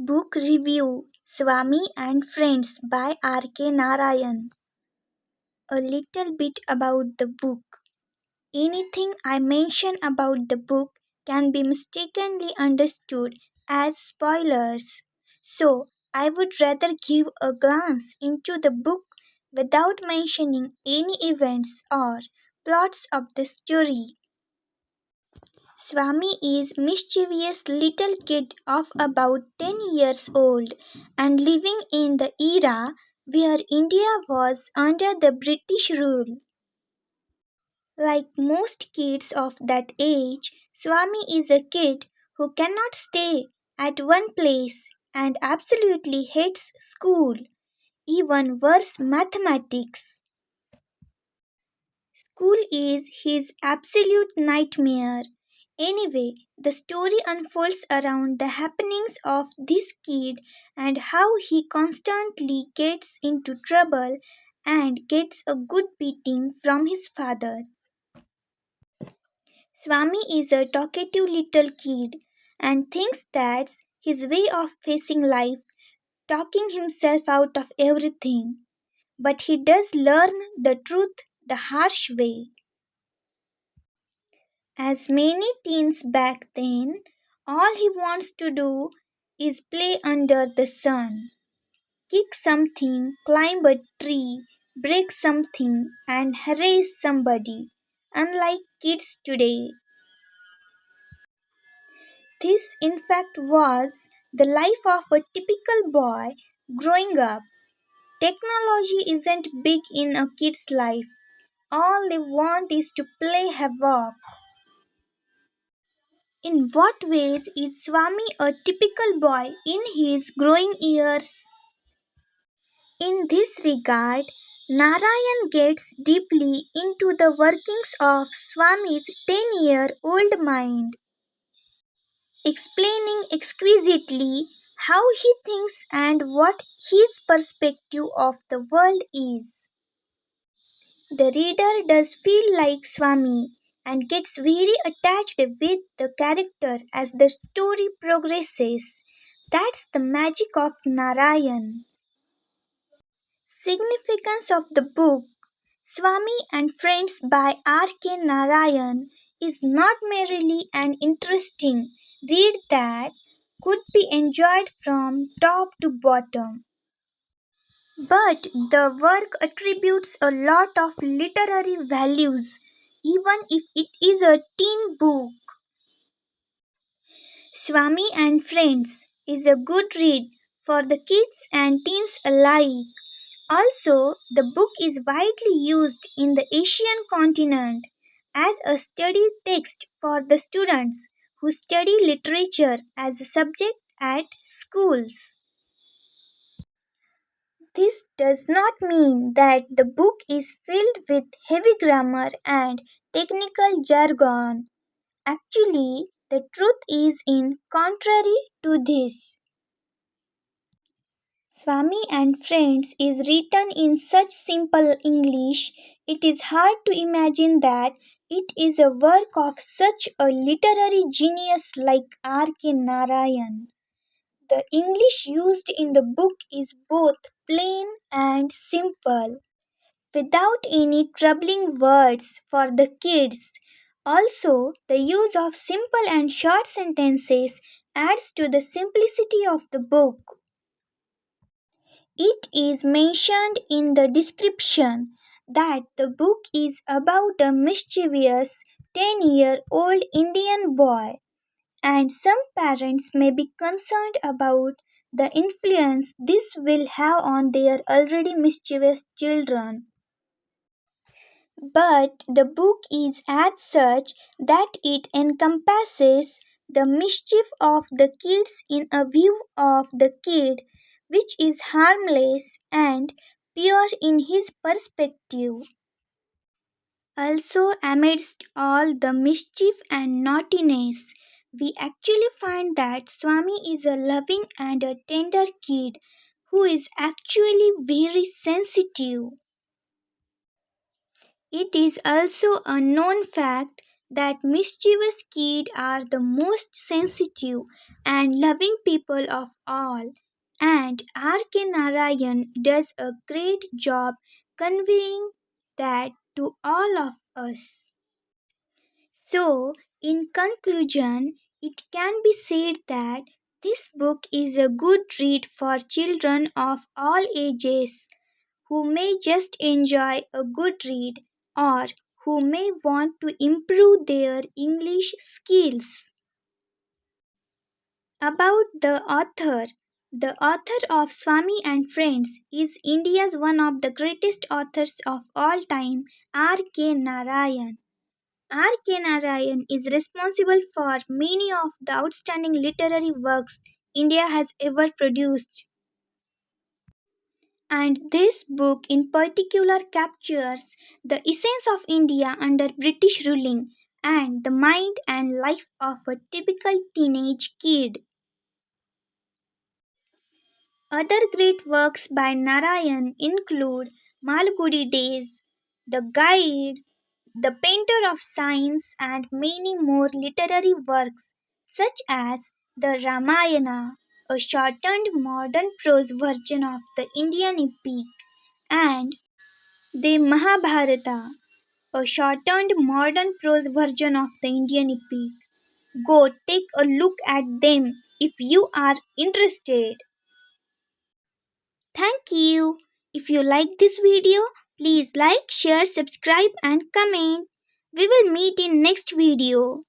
Book Review Swami and Friends by R.K.Narayan. A little bit about the book. Anything I mention about the book can be mistakenly understood as spoilers, so I would rather give a glance into the book without mentioning any events or plots of the story. Swami is mischievous little kid of about 10 years old and living in the era where India was under the British rule. Like most kids of that age, Swami is a kid who cannot stay at one place and absolutely hates school, even worse mathematics. School is his absolute nightmare. Anyway, the story unfolds around the happenings of this kid and how he constantly gets into trouble and gets a good beating from his father. Swami is a talkative little kid and thinks that's his way of facing life, talking himself out of everything. But he does learn the truth the harsh way. As many teens back then, all he wants to do is play under the sun, kick something, climb a tree, break something, and harass somebody. Unlike kids today, this in fact was the life of a typical boy growing up. Technology isn't big in a kid's life. All they want is to play havoc. In what ways is Swami a typical boy in his growing years? In this regard, Narayan gets deeply into the workings of Swami's 10-year-old mind, explaining exquisitely how he thinks and what his perspective of the world is. The reader does feel like Swami and gets very attached with the character as the story progresses. That's the magic of Narayan. Significance of the book Swami and Friends by R.K. Narayan is not merely an interesting read that could be enjoyed from top to bottom. But the work attributes a lot of literary values, even if it is a teen book. Swami and Friends is a good read for the kids and teens alike. Also, the book is widely used in the Asian continent as a study text for the students who study literature as a subject at schools. This does not mean that the book is filled with heavy grammar and technical jargon. Actually, the truth is in contrary to this. Swami and Friends is written in such simple English, it is hard to imagine that it is a work of such a literary genius like R.K. Narayan. The English used in the book is both plain and simple, without any troubling words for the kids. Also, the use of simple and short sentences adds to the simplicity of the book. It is mentioned in the description that the book is about a mischievous 10-year-old Indian boy, and some parents may be concerned about the influence this will have on their already mischievous children. But the book is as such that it encompasses the mischief of the kids in a view of the kid, which is harmless and pure in his perspective. Also, amidst all the mischief and naughtiness, we actually find that Swami is a loving and a tender kid who is actually very sensitive. It is also a known fact that mischievous kids are the most sensitive and loving people of all, and R.K. Narayan does a great job conveying that to all of us. So, in conclusion, it can be said that this book is a good read for children of all ages who may just enjoy a good read or who may want to improve their English skills. About the author of Swami and Friends is India's one of the greatest authors of all time, R.K. Narayan. R.K. Narayan is responsible for many of the outstanding literary works India has ever produced. And this book in particular captures the essence of India under British ruling and the mind and life of a typical teenage kid. Other great works by Narayan include Malgudi Days, The Guide, The Painter of Science, and many more literary works, such as the Ramayana, a shortened modern prose version of the Indian epic, and the Mahabharata, a shortened modern prose version of the Indian epic. Go take a look at them if you are interested. Thank you. If you like this video, please like, share, subscribe and comment. We will meet in next video.